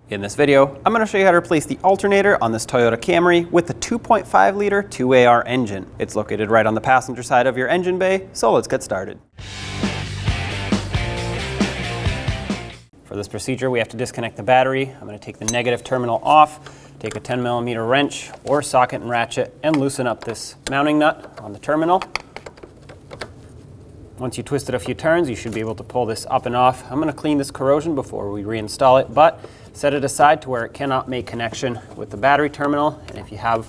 In this video, I'm going to show you how to replace the alternator on this Toyota Camry with the 2.5 liter 2AR engine. It's located right on the passenger side of your engine bay, so let's get started. For this procedure, we have to disconnect the battery. I'm going to take the negative terminal off, take a 10mm wrench or socket and ratchet, and loosen up this mounting nut on the terminal. Once you twist it a few turns, you should be able to pull this up and off. I'm going to clean this corrosion before we reinstall it, but set it aside to where it cannot make connection with the battery terminal. And if you have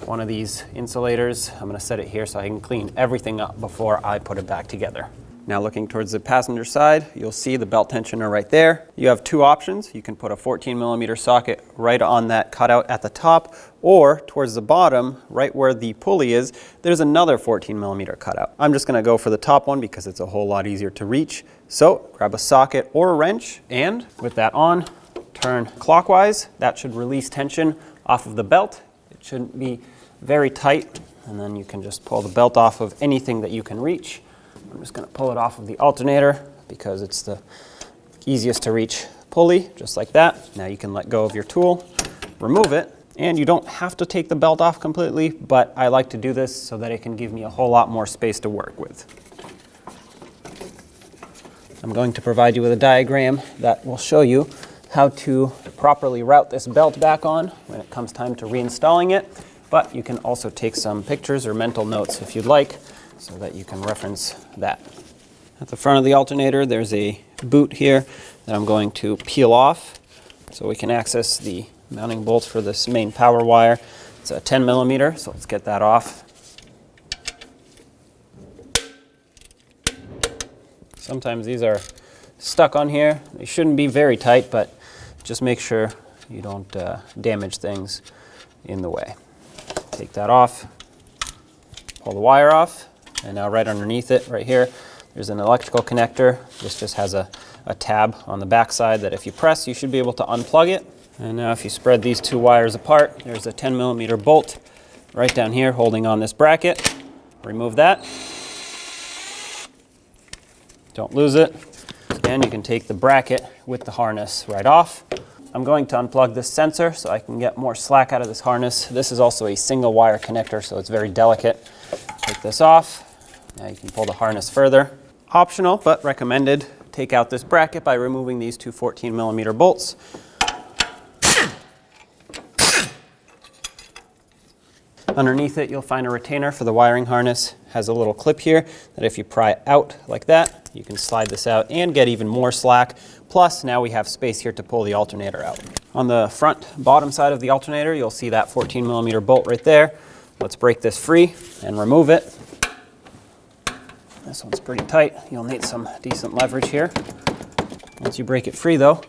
one of these insulators, I'm going to set it here so I can clean everything up before I put it back together. Now looking towards the passenger side, you'll see the belt tensioner right there. You have two options. You can put a 14mm socket right on that cutout at the top, or towards the bottom, right where the pulley is, there's another 14mm cutout. I'm just going to go for the top one because it's a whole lot easier to reach. So grab a socket or a wrench, and with that on, turn clockwise. That should release tension off of the belt. It shouldn't be very tight, and then you can just pull the belt off of anything that you can reach. I'm just going to pull it off of the alternator because it's the easiest to reach pulley, just like that. Now you can let go of your tool, remove it, and you don't have to take the belt off completely, but I like to do this so that it can give me a whole lot more space to work with. I'm going to provide you with a diagram that will show you how to properly route this belt back on when it comes time to reinstalling it, but you can also take some pictures or mental notes if you'd like, so that you can reference that. At the front of the alternator, there's a boot here that I'm going to peel off so we can access the mounting bolts for this main power wire. It's a 10mm, so let's get that off. Sometimes these are stuck on here. They shouldn't be very tight, but just make sure you don't damage things in the way. Take that off, pull the wire off. And now right underneath it, right here, there's an electrical connector. This just has a tab on the back side that if you press, you should be able to unplug it. And now if you spread these two wires apart, there's a 10mm bolt right down here holding on this bracket. Remove that. Don't lose it. And you can take the bracket with the harness right off. I'm going to unplug this sensor so I can get more slack out of this harness. This is also a single wire connector, so it's very delicate. Take this off. Now you can pull the harness further. Optional, but recommended. Take out this bracket by removing these two 14mm bolts. Underneath it, you'll find a retainer for the wiring harness. It has a little clip here that if you pry out like that, you can slide this out and get even more slack. Plus, now we have space here to pull the alternator out. On the front bottom side of the alternator, you'll see that 14mm bolt right there. Let's break this free and remove it. This one's pretty tight. You'll need some decent leverage here. Once you break it free though,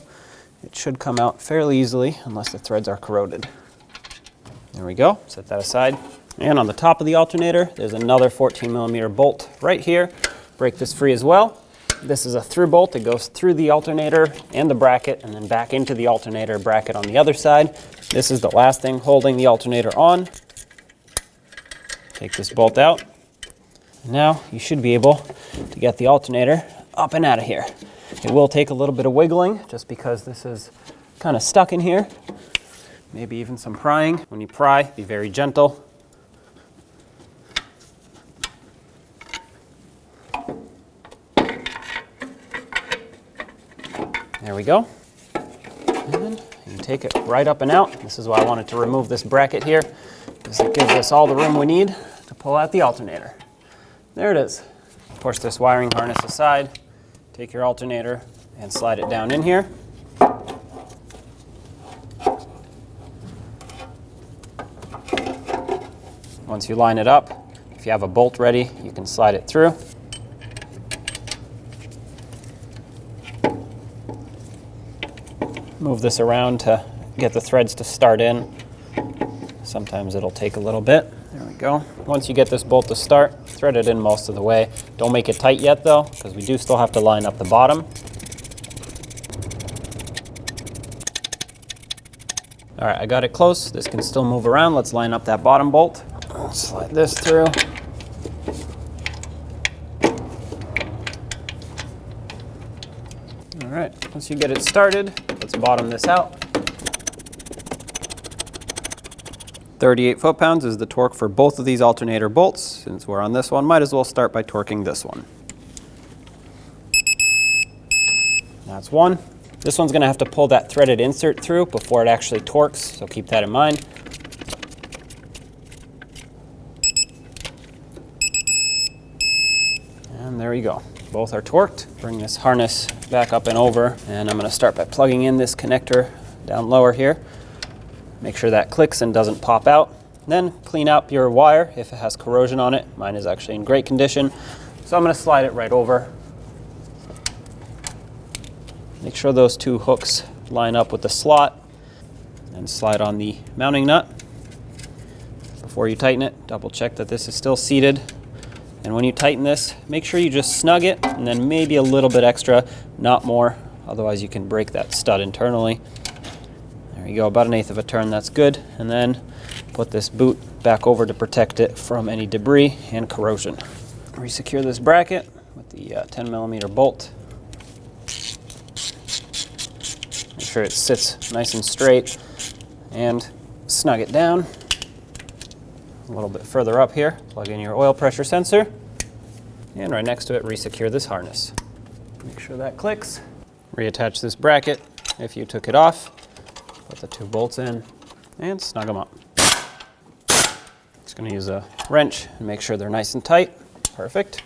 it should come out fairly easily unless the threads are corroded. There we go, set that aside. And on the top of the alternator, there's another 14mm bolt right here. Break this free as well. This is a through bolt. It goes through the alternator and the bracket and then back into the alternator bracket on the other side. This is the last thing holding the alternator on. Take this bolt out. Now you should be able to get the alternator up and out of here. It will take a little bit of wiggling just because this is kind of stuck in here. Maybe even some prying. When you pry, be very gentle. There we go. And you take it right up and out. This is why I wanted to remove this bracket here, because it gives us all the room we need to pull out the alternator. There it is. Push this wiring harness aside, take your alternator and slide it down in here. Once you line it up, if you have a bolt ready, you can slide it through. Move this around to get the threads to start in. Sometimes it'll take a little bit. There we go. Once you get this bolt to start, thread it in most of the way. Don't make it tight yet though, because we do still have to line up the bottom. All right, I got it close. This can still move around. Let's line up that bottom bolt. I'll slide this through. All right, once you get it started, let's bottom this out. 38 foot-pounds is the torque for both of these alternator bolts. Since we're on this one, might as well start by torquing this one. That's one. This one's going to have to pull that threaded insert through before it actually torques, so keep that in mind. And there you go. Both are torqued. Bring this harness back up and over, and I'm going to start by plugging in this connector down lower here. Make sure that clicks and doesn't pop out. Then clean up your wire if it has corrosion on it. Mine is actually in great condition, so I'm going to slide it right over. Make sure those two hooks line up with the slot, and slide on the mounting nut. Before you tighten it, double check that this is still seated. And when you tighten this, make sure you just snug it, and then maybe a little bit extra, not more, otherwise you can break that stud internally. There you go, about 1/8 of a turn, that's good. And then put this boot back over to protect it from any debris and corrosion. Resecure this bracket with the 10mm bolt. Make sure it sits nice and straight, and snug it down. A little bit further up here, plug in your oil pressure sensor, and right next to it, resecure this harness. Make sure that clicks. Reattach this bracket if you took it off. Put the two bolts in and snug them up. Just going to use a wrench and make sure they're nice and tight. Perfect.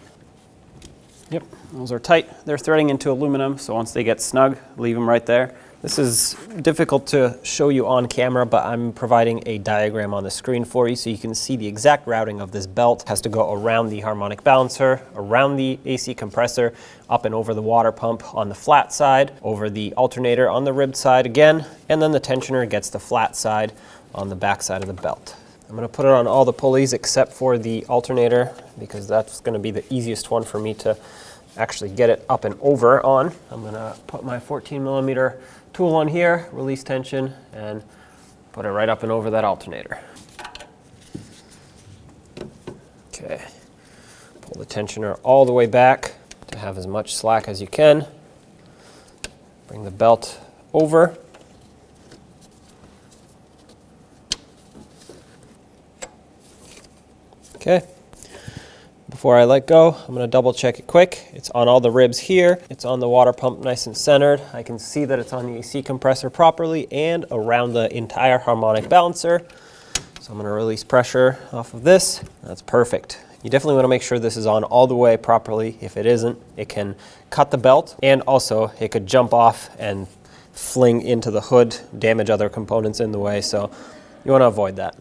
Yep, those are tight. They're threading into aluminum, so once they get snug, leave them right there. This is difficult to show you on camera, but I'm providing a diagram on the screen for you so you can see the exact routing of this belt. It has to go around the harmonic balancer, around the AC compressor, up and over the water pump on the flat side, over the alternator on the ribbed side again, and then the tensioner gets the flat side on the back side of the belt. I'm going to put it on all the pulleys except for the alternator because that's going to be the easiest one for me to actually get it up and over on. I'm going to put my 14mm tool on here, release tension, and put it right up and over that alternator. Okay, pull the tensioner all the way back to have as much slack as you can. Bring the belt over. Okay. Before I let go, I'm going to double check it quick. It's on all the ribs here. It's on the water pump nice and centered. I can see that it's on the AC compressor properly and around the entire harmonic balancer. So I'm going to release pressure off of this. That's perfect. You definitely want to make sure this is on all the way properly. If it isn't, it can cut the belt, and also it could jump off and fling into the hood, damage other components in the way. So you want to avoid that.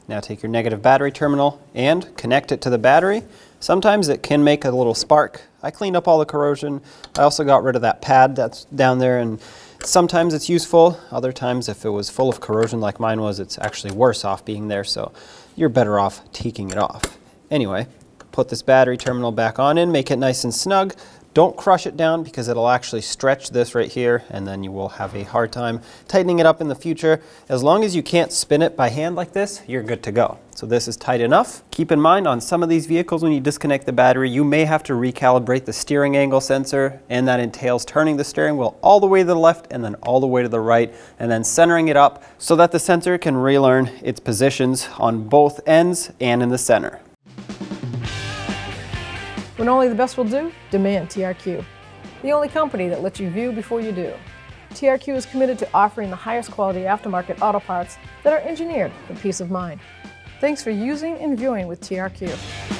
Now take your negative battery terminal and connect it to the battery. Sometimes it can make a little spark. I cleaned up all the corrosion. I also got rid of that pad that's down there, and sometimes it's useful. Other times, if it was full of corrosion like mine was, it's actually worse off being there, so you're better off taking it off. Anyway, put this battery terminal back on in, make it nice and snug. Don't crush it down because it'll actually stretch this right here, and then you will have a hard time tightening it up in the future. As long as you can't spin it by hand like this, you're good to go. So this is tight enough. Keep in mind, on some of these vehicles, when you disconnect the battery, you may have to recalibrate the steering angle sensor, and that entails turning the steering wheel all the way to the left and then all the way to the right, and then centering it up so that the sensor can relearn its positions on both ends and in the center. When only the best will do, demand TRQ. The only company that lets you view before you do. TRQ is committed to offering the highest quality aftermarket auto parts that are engineered for peace of mind. Thanks for using and viewing with TRQ.